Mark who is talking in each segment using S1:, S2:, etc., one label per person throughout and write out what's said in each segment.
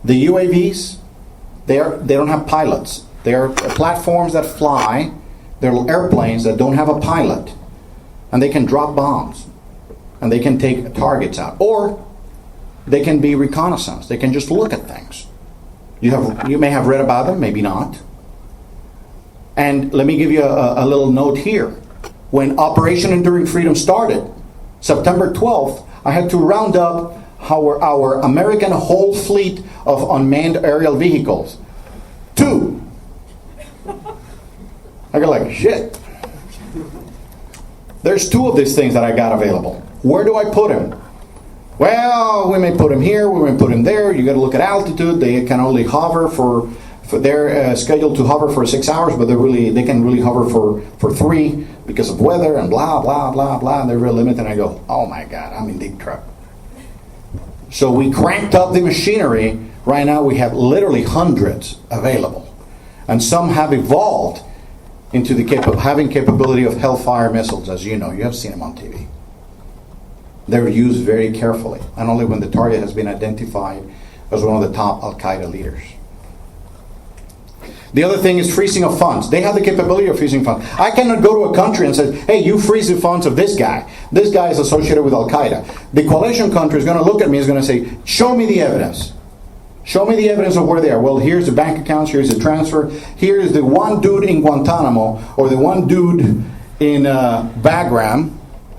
S1: The UAVs, they don't have pilots. They are platforms that fly. They're airplanes that don't have a pilot. And they can drop bombs. And they can take targets out. Or they can be reconnaissance. They can just look at things. You may have read about them, maybe not. And let me give you a little note here. When Operation Enduring Freedom started, September 12th, I had to round up our American whole fleet of unmanned aerial vehicles. 2. I got like, shit. There's 2 of these things that I got available. Where do I put them? Well, we may put them here, we may put them there. You got to look at altitude. They can only hover for they're scheduled to hover for 6 hours, but they can really hover for 3 because of weather and blah blah blah blah. And they're real limited. And I go, oh my God, I'm in deep trouble. So we cranked up the machinery. Right now we have literally hundreds available, and some have evolved into having capability of Hellfire missiles. As you know, you have seen them on TV. They're used very carefully, and only when the target has been identified as one of the top Al-Qaeda leaders. The other thing is freezing of funds. They have the capability of freezing funds. I cannot go to a country and say, hey, you freeze the funds of this guy. This guy is associated with Al-Qaeda. The coalition country is going to look at me and is going to say, show me the evidence. Show me the evidence of where they are. Well, here's the bank accounts, here's the transfer. Here's the one dude in Guantanamo, or the one dude in Bagram,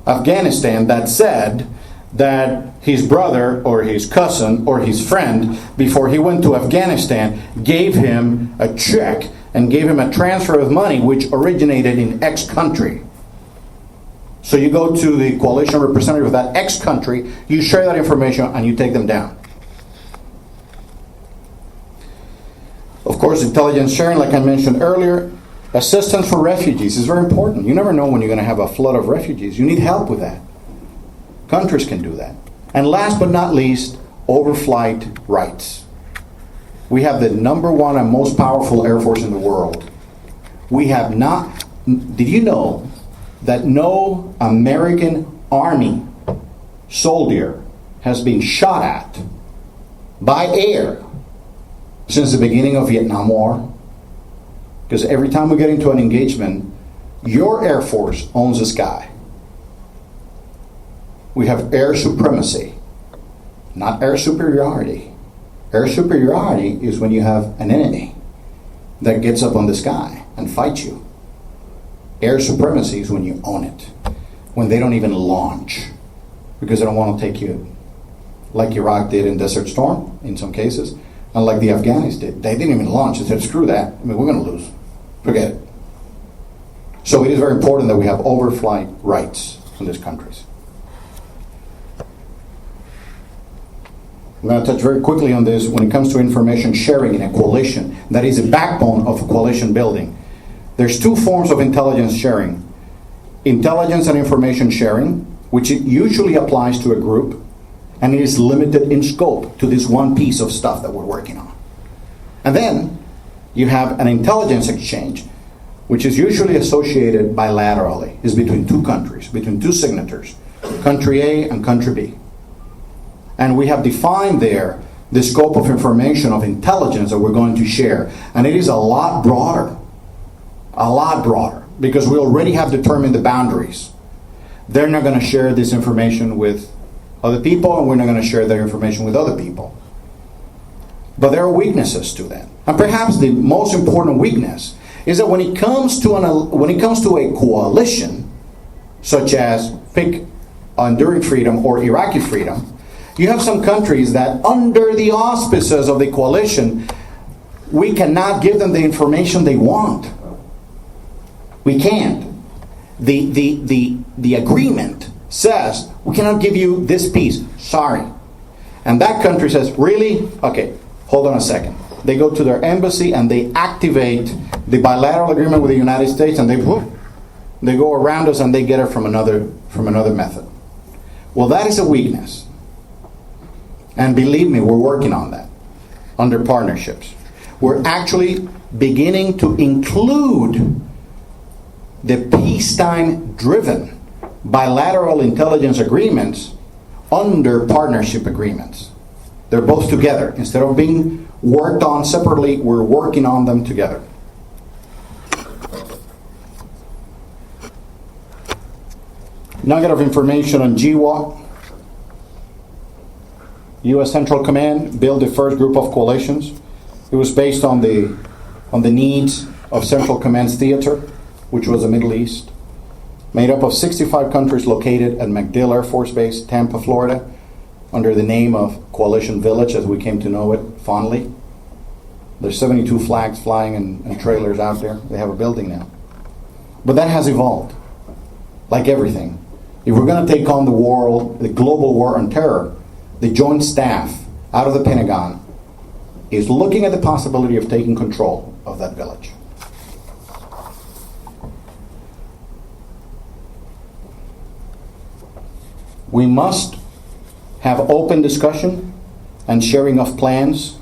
S1: Afghanistan, that said that his brother or his cousin or his friend, before he went to Afghanistan, gave him a check and gave him a transfer of money which originated in X country. So you go to the coalition representative of that X country, you share that information, and you take them down. Of course, intelligence sharing, like I mentioned earlier. Assistance for refugees is very important. You never know when you're going to have a flood of refugees. You need help with that. Countries can do that. And last but not least, overflight rights. We have the number one and most powerful Air Force in the world. We have not... Did you know that no American Army soldier has been shot at by air since the beginning of Vietnam War? Because every time we get into an engagement, your Air Force owns the sky. We have air supremacy, not air superiority. Air superiority is when you have an enemy that gets up on the sky and fights you. Air supremacy is when you own it, when they don't even launch, because they don't want to take you, like Iraq did in Desert Storm in some cases, and like the Afghanis did. They didn't even launch. They said, screw that. I mean, we're going to lose. Forget it. So it is very important that we have overflight rights in these countries. I'm going to touch very quickly on this when it comes to information sharing in a coalition. That is the backbone of coalition building. There's 2 forms of intelligence sharing. Intelligence and information sharing, which it usually applies to a group, and it is limited in scope to this one piece of stuff that we're working on. And then you have an intelligence exchange, which is usually associated bilaterally. It's between 2 countries, between 2 signatories, country A and country B. And we have defined there the scope of information, of intelligence that we're going to share. And it is a lot broader, because we already have determined the boundaries. They're not going to share this information with other people, and we're not going to share their information with other people. But there are weaknesses to that. And perhaps the most important weakness is that when it comes to a coalition, such as pick Enduring Freedom or Iraqi Freedom, you have some countries that under the auspices of the coalition, we cannot give them the information they want. We can't. The agreement says, we cannot give you this piece. Sorry. And that country says, really? Okay, hold on a second. They go to their embassy and they activate the bilateral agreement with the United States, and they go around us and they get it from another method. Well, that is a weakness. And believe me, we're working on that under partnerships. We're actually beginning to include the peacetime-driven bilateral intelligence agreements under partnership agreements. They're both together. Instead of being worked on separately, we're working on them together. Nugget of information on GWOT. U.S. Central Command built the first group of coalitions. It was based on the needs of Central Command's theater, which was the Middle East, made up of 65 countries located at MacDill Air Force Base, Tampa, Florida, under the name of Coalition Village, as we came to know it fondly. There's 72 flags flying and trailers out there. They have a building now. But that has evolved, like everything. If we're going to take on the global war on terror, the Joint Staff out of the Pentagon is looking at the possibility of taking control of that village. We must have open discussion and sharing of plans.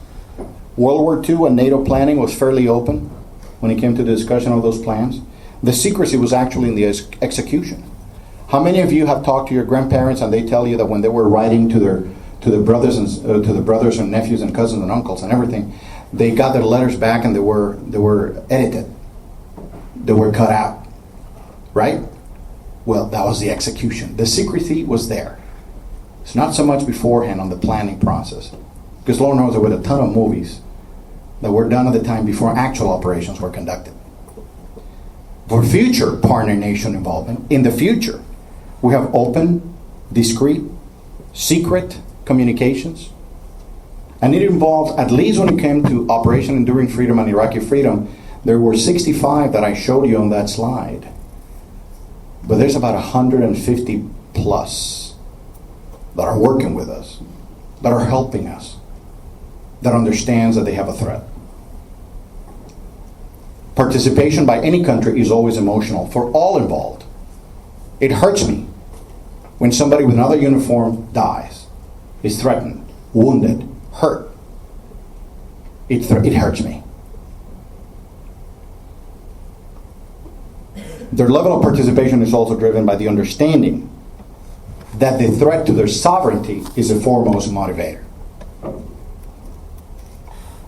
S1: World War II and NATO planning was fairly open when it came to the discussion of those plans. The secrecy was actually in the execution. How many of you have talked to your grandparents and they tell you that when they were writing to the brothers and nephews and cousins and uncles and everything, they got their letters back and they were edited, they were cut out, right? Well, that was the execution. The secrecy was there. It's not so much beforehand on the planning process, because Lord knows there were a ton of movies that were done at the time before actual operations were conducted. For future partner nation involvement, in the future, we have open, discreet, secret communications. And it involved, at least when it came to Operation Enduring Freedom and Iraqi Freedom, there were 65 that I showed you on that slide. But there's about 150 plus that are working with us, that are helping us, that understands that they have a threat. Participation by any country is always emotional for all involved. It hurts me when somebody with another uniform dies, is threatened, wounded, hurt. It hurts me. Their level of participation is also driven by the understanding that the threat to their sovereignty is the foremost motivator.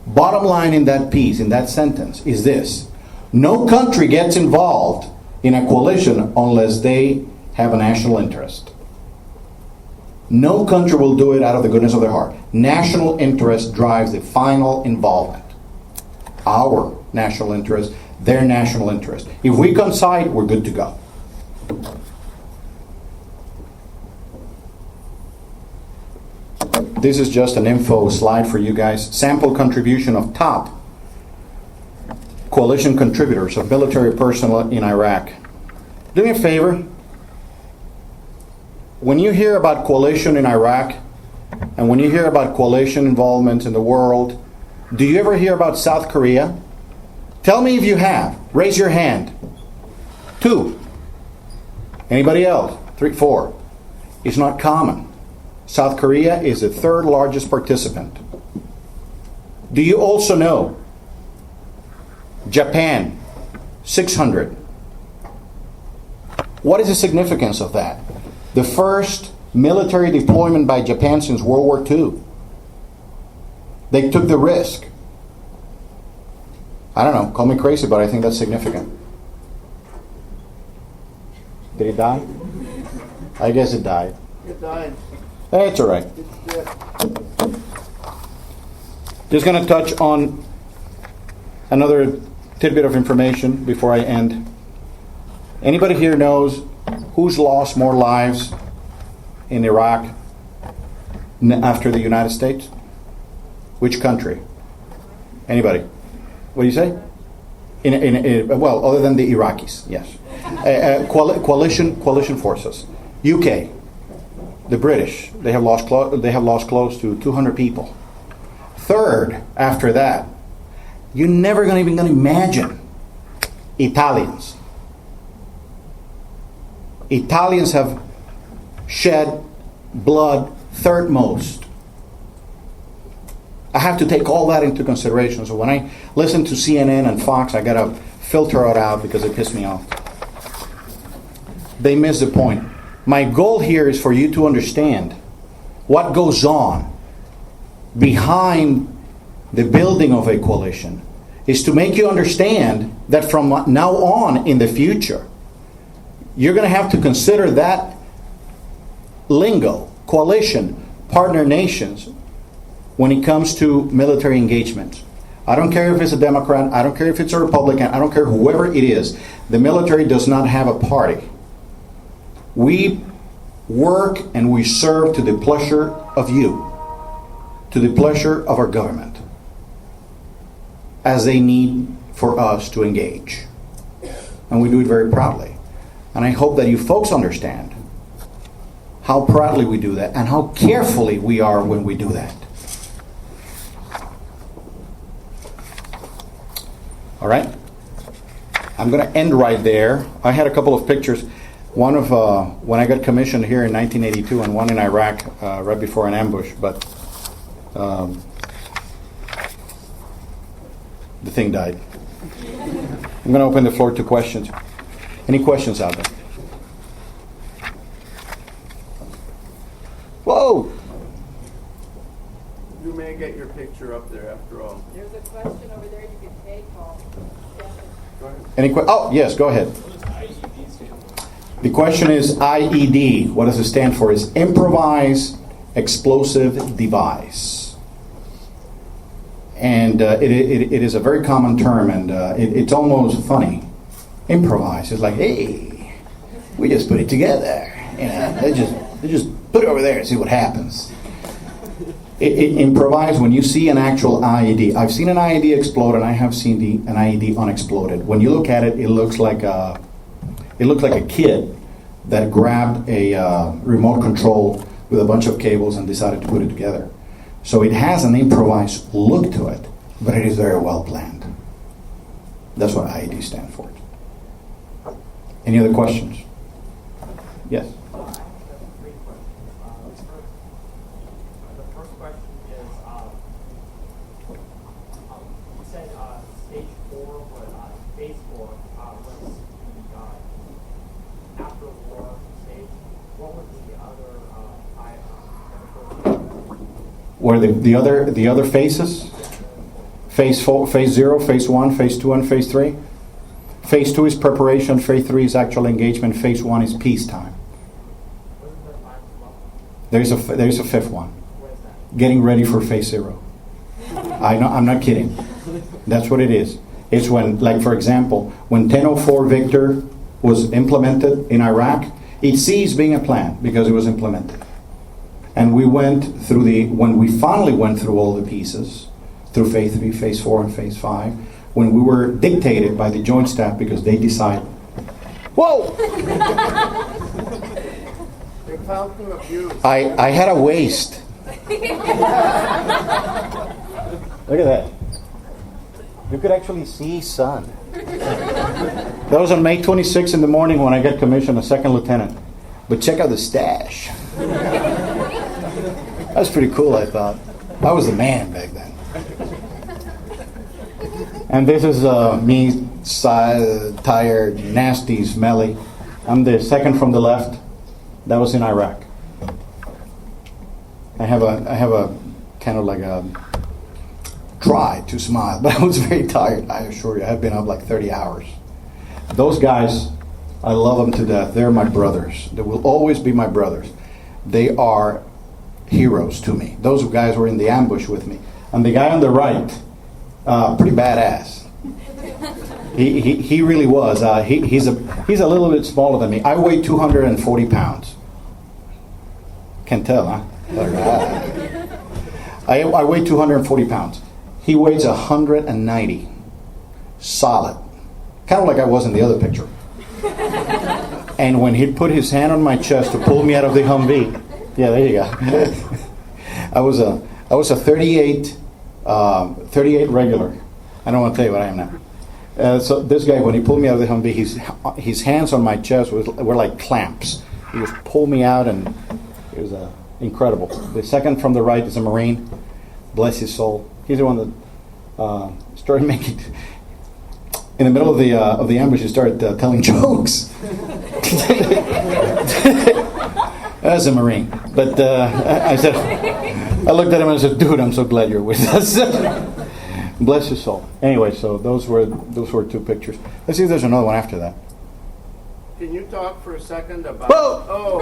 S1: Bottom line in that piece, in that sentence, is this: no country gets involved in a coalition unless they have a national interest. No country will do it out of the goodness of their heart. National interest drives the final involvement. Our national interest, their national interest. If we coincide, we're good to go. This is just an info slide for you guys. Sample contribution of top coalition contributors of military personnel in Iraq. Do me a favor. When you hear about coalition in Iraq, and when you hear about coalition involvement in the world, do you ever hear about South Korea? Tell me if you have. Raise your hand. 2. Anybody else? 3, 4. It's not common. South Korea is the 3rd largest participant. Do you also know Japan, 600? What is the significance of that? The first military deployment by Japan since World War II. They took the risk. I don't know, call me crazy, but I think that's significant. Did it die? I guess it died.
S2: It died.
S1: It's all right. Just going to touch on another tidbit of information before I end. Anybody here knows who's lost more lives in Iraq after the United States? Which country? Anybody? What do you say? Well, other than the Iraqis, yes. Coalition forces. UK, the British, they have lost close to 200 people. 3rd after that, you're never even going to imagine Italians. Italians have shed blood 3rd most. I have to take all that into consideration. So when I listen to CNN and Fox, I got to filter it out because it pissed me off. They miss the point. My goal here is for you to understand what goes on behind the building of a coalition is to make you understand that from now on in the future, you're going to have to consider that lingo, coalition, partner nations, when it comes to military engagement. I don't care if it's a Democrat, I don't care if it's a Republican, I don't care whoever it is. The military does not have a party. We work and we serve to the pleasure of you, to the pleasure of our government, as they need for us to engage. And we do it very proudly. And I hope that you folks understand how proudly we do that and how carefully we are when we do that. All right? I'm going to end right there. I had a couple of pictures. One of when I got commissioned here in 1982 and one in Iraq right before an ambush. But the thing died. I'm going to open the floor to questions. Any questions out there? Whoa!
S2: You may get your picture up there after all.
S3: There's a question over there you can take, Paul.
S2: Go ahead.
S1: Oh, yes, go ahead. The question is IED. What does it stand for? Is Improvised Explosive Device. And it is a very common term, and it's almost funny. Improvise. It's like, hey, we just put it together. You know, they just put it over there and see what happens. Improvise when you see an actual IED. I've seen an IED explode, and I have seen an IED unexploded. When you look at it, it looks like a kid that grabbed a remote control with a bunch of cables and decided to put it together. So it has an improvised look to it, but it is very well planned. That's what IED stand for. Any other questions? Yes. Were the other phases? Phase 4, phase 0, phase 1, phase 2, and phase 3? Phase 2 is preparation, phase 3 is actual engagement, phase 1 is peacetime. There is a fifth one. Getting ready for phase 0. I'm not kidding. That's what it is. It's when, like for example, when 1004 Victor was implemented in Iraq, it ceased being a plan because it was implemented. And we went through when we finally went through all the pieces, through phase 3, phase 4, and phase 5, when we were dictated by the Joint Staff because they decide, whoa!
S2: They're counting abuse.
S1: I had a waist. Look at that. You could actually see sun. That was on May 26th in the morning when I got commissioned a second lieutenant. But check out the stash. That was pretty cool, I thought. I was the man back then. And this is me, tired, nasty, smelly. I'm the second from the left. That was in Iraq. I have a kind of like a try to smile, but I was very tired. I assure you, I have been up like 30 hours. Those guys, I love them to death. They're my brothers. They will always be my brothers. They are heroes to me. Those guys were in the ambush with me. And the guy on the right, pretty badass. He really was. He's a little bit smaller than me. I weigh 240 pounds. Can't tell, huh? I weigh 240 pounds. He weighs 190. Solid. Kind of like I was in the other picture. And when he put his hand on my chest to pull me out of the Humvee, yeah, there you go. I was a 38 regular. I don't want to tell you what I am now. So this guy, when he pulled me out of the Humvee, his hands on my chest were like clamps. He just pulled me out, and it was incredible. The second from the right is a Marine. Bless his soul. He's the one that started making. In the middle of the ambush, he started telling jokes. as a Marine. But I said, I looked at him and I said, dude, I'm so glad you're with us. Bless his soul. Anyway, so those were 2 pictures. Let's see if there's another one after that.
S2: Can you talk for a second about...
S1: Whoa!
S2: Oh,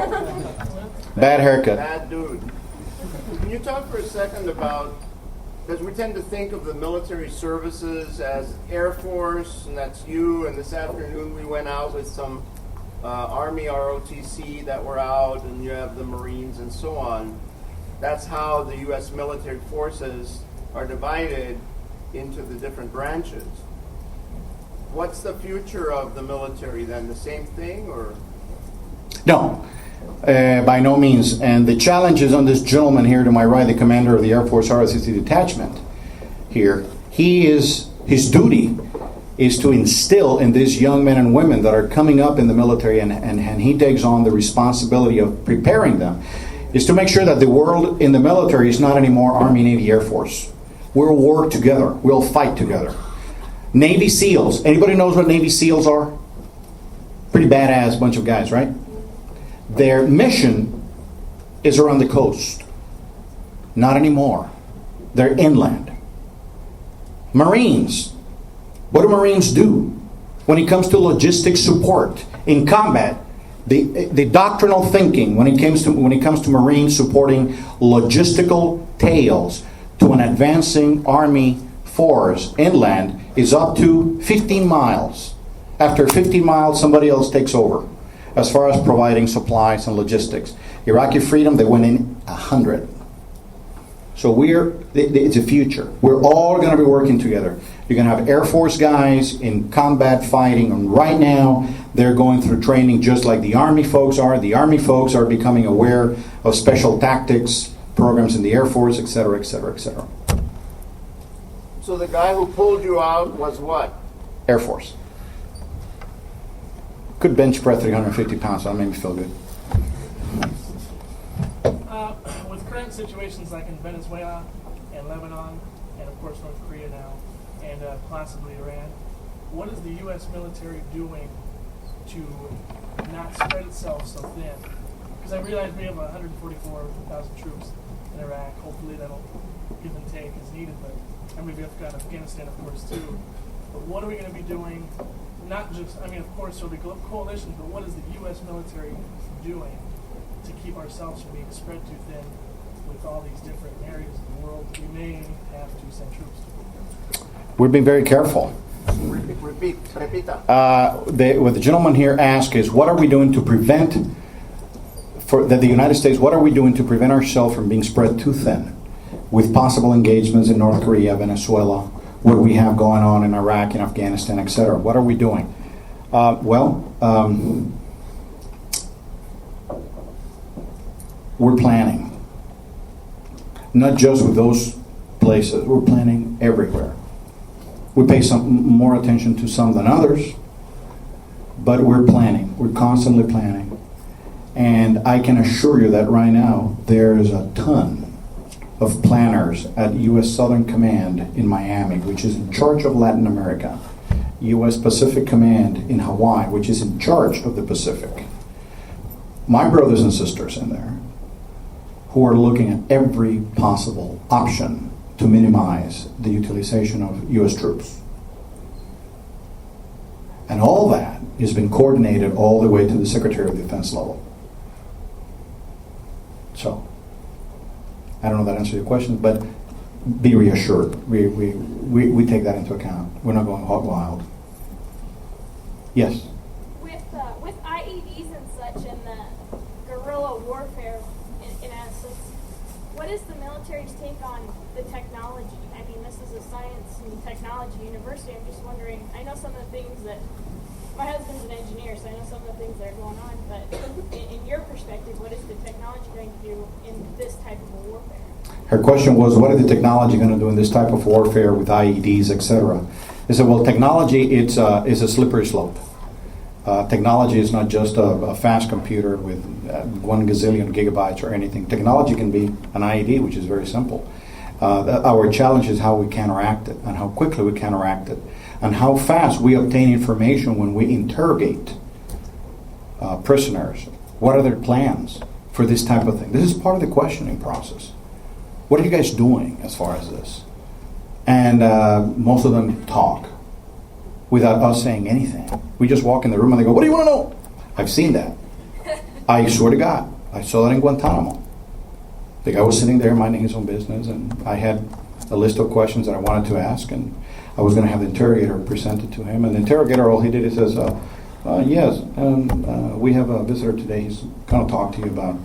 S1: Bad haircut.
S2: bad dude. Can you talk for a second about... Because we tend to think of the military services as Air Force, and that's you, and this afternoon we went out with some Army ROTC that were out, and you have the Marines and so on. That's how the U.S. military forces are divided into the different branches. What's the future of the military then? The same thing, or?
S1: No, by no means. And the challenge is on this gentleman here to my right, the commander of the Air Force ROTC detachment here. His duty is to instill in these young men and women that are coming up in the military, and he takes on the responsibility of preparing them, is to make sure that the world in the military is not anymore Army, Navy, Air Force. We'll work together. We'll fight together. Navy SEALs. Anybody knows what Navy SEALs are? Pretty badass bunch of guys, right? Their mission is around the coast. Not anymore. They're inland. Marines. What do Marines do when it comes to logistic support in combat? The doctrinal thinking when it comes to Marines supporting logistical tails to an advancing Army force inland is up to 15 miles. After 15 miles, somebody else takes over as far as providing supplies and logistics. Iraqi Freedom, they went in 100. So it's a future. We're all going to be working together. You're going to have Air Force guys in combat fighting, and right now they're going through training just like the Army folks are. The Army folks are becoming aware of special tactics programs in the Air Force, etc., etc., etc.
S2: So the guy who pulled you out was what?
S1: Air Force. Could bench press 350 pounds, so that made me feel good.
S4: With current situations like in Venezuela and Lebanon, and of course North Korea now, and possibly Iran, what is the U.S. military doing to not spread itself so thin? Because I realize we have 144,000 troops in Iraq. Hopefully that'll give and take as needed, but and we've got Afghanistan, of course, too. But what are we going to be doing? Not just, I mean, of course, there'll be coalitions, but what is the U.S. military doing to keep ourselves from being spread too thin with all these different areas of the world that we may have to send troops to?
S1: We're being very careful.
S2: Repita.
S1: What the gentleman here asked is, what are we doing to prevent, the United States, what are we doing to prevent ourselves from being spread too thin with possible engagements in North Korea, Venezuela, what we have going on in Iraq and Afghanistan, etc. What are we doing? We're planning. Not just with those places, we're planning everywhere. We pay some more attention to some than others, but we're planning. We're constantly planning. And I can assure you that right now there's a ton of planners at U.S. Southern Command in Miami, which is in charge of Latin America, U.S. Pacific Command in Hawaii, which is in charge of the Pacific. My brothers and sisters in there who are looking at every possible option to minimize the utilization of U.S. troops. And all that has been coordinated all the way to the Secretary of Defense level. So, I don't know if that answers your question, but be reassured. We take that into account. We're not going hog wild. Yes?
S5: With IEDs and such and the guerrilla warfare, in essence, what is the military's take on the technology? I mean, this is a science and technology university. I'm just wondering, I know some of the things that, my husband's an engineer, so I know some of the things that are going on, but in your perspective, what is the technology going to do in this type of a warfare?
S1: Her question was, what is the technology going to do in this type of warfare with IEDs, etc.? I said, well, technology is a slippery slope. Technology is not just a fast computer with 1 gazillion gigabytes or anything. Technology can be an IED, which is very simple. Our challenge is how we counteract it and how quickly we counteract it and how fast we obtain information when we interrogate prisoners. What are their plans? for this type of thing. This is part of the questioning process. What are you guys doing as far as this? And most of them talk without us saying anything. We just walk in the room and they go, what do you want to know? I've seen that. I swear to God, I saw that in Guantanamo. The guy was sitting there minding his own business, and I had a list of questions that I wanted to ask, and I was going to have the interrogator present it to him. And the interrogator, all he did is says, yes, we have a visitor today. He's going to talk to you about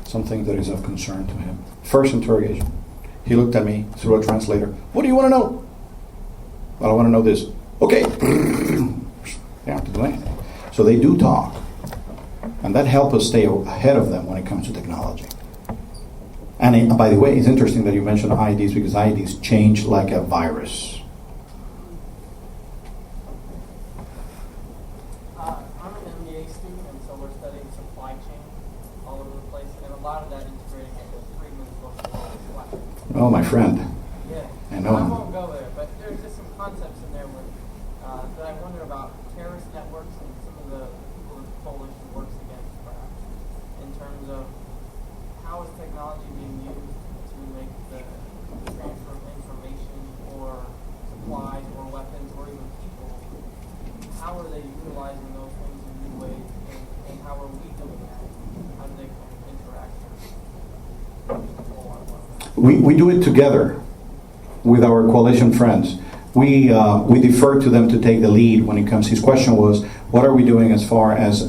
S1: some things that is of concern to him. First interrogation. He looked at me through a translator. What do you want to know? Well, I want to know this. Okay. They don't have to do anything. So they do talk. And that helps us stay ahead of them when it comes to technology. And by the way, it's interesting that you mentioned IEDs, because IEDs change like a virus.
S6: I'm an MBA student, and so we're studying supply chain all over the place, and a lot of that integrating into Friedman's book, Supply Chain.
S1: Oh, my friend.
S6: Yeah.
S1: I know
S6: I
S1: him.
S6: won't go there, but there's just some concepts in there where, that I wonder about terrorist networks and some of the people that the coalition works against, perhaps, in terms of how is technology being used to make the transfer of information or supplies or weapons or even people. How are they utilizing those things in new ways, and how are we doing that? How do they interact?
S1: We do it together with our coalition friends. We defer to them to take the lead when it comes. His question was, what are we doing as far as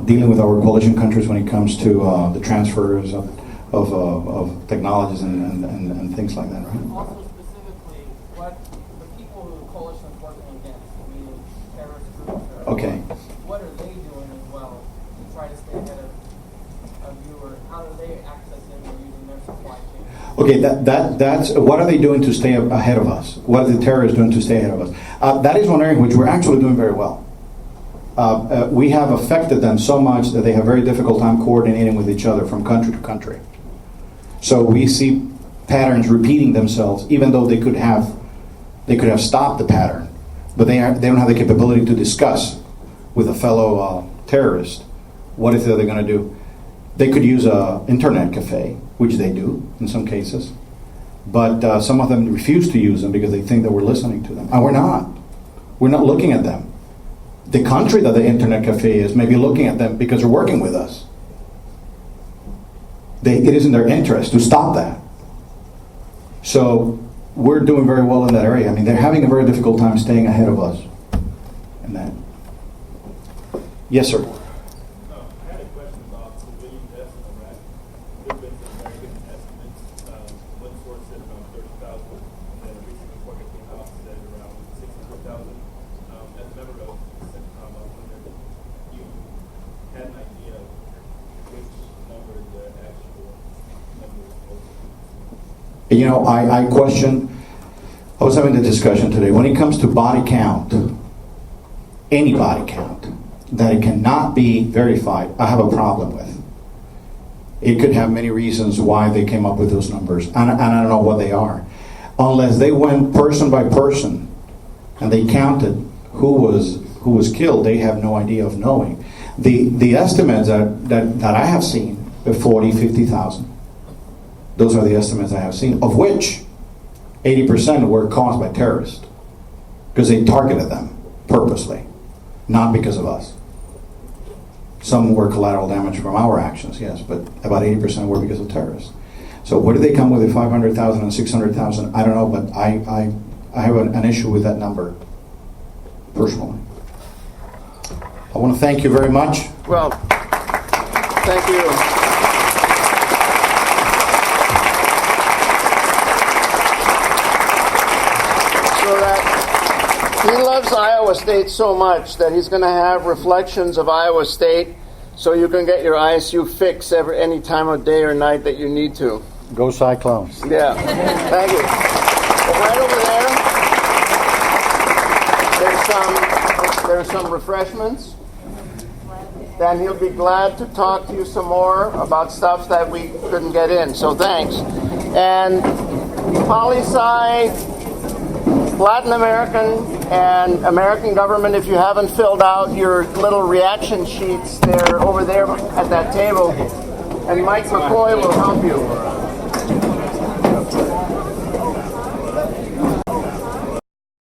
S1: dealing with our coalition countries when it comes to the transfers of technologies and things like that, right?
S6: Also, specifically, what the people who the coalition is working against, meaning terrorist groups,
S1: Okay.
S6: what are they doing as well to try to stay ahead of you, or how are they accessing or using their supply chain?
S1: Okay, that's what are they doing to stay ahead of us? What are the terrorists doing to stay ahead of us? That is one area in which we're actually doing very well. We have affected them so much that they have very difficult time coordinating with each other from country to country. So we see patterns repeating themselves, even though they could have stopped the pattern, but they don't have the capability to discuss with a fellow terrorist what is it they're going to do. They could use an internet cafe, which they do in some cases, but some of them refuse to use them because they think that we're listening to them, and we're not. We're not looking at them. The country that the internet cafe is may be looking at them because they're working with us. It is in their interest to stop that. So we're doing very well in that area. I mean, they're having a very difficult time staying ahead of us in that. Yes, sir.
S7: I had a question about the William deaths in Iraq. There have been some very good estimates. One source said around 30,000, and then a recent report that came out said around 64,000. As a member of the CENTCOM, I wonder if you had an idea of which number the actual number was supposed to be.
S1: You know, I question, I was having the discussion today, when it comes to body count, any body count, that it cannot be verified, I have a problem with. It could have many reasons why they came up with those numbers, and I don't know what they are. Unless they went person by person and they counted who was killed, they have no idea of knowing. The estimates that I have seen are 40, 50,000. Those are the estimates I have seen, of which 80% were caused by terrorists, because they targeted them purposely, not because of us. Some were collateral damage from our actions, yes, but about 80% were because of terrorists. So where did they come with the 500,000 and 600,000? I don't know, but I have an issue with that number, personally. I want to thank you very much.
S2: Well, thank you. So that he loves Iowa State so much that he's going to have reflections of Iowa State, so you can get your ISU fix any time of day or night that you need to.
S1: Go Cyclones.
S2: Yeah, thank you. But right over there, there's some refreshments. Then he'll be glad to talk to you some more about stuff that we couldn't get in. So thanks. And poli-sci, Latin American and American government, if you haven't filled out your little reaction sheets, they're over there at that table. And Mike McCoy will help you.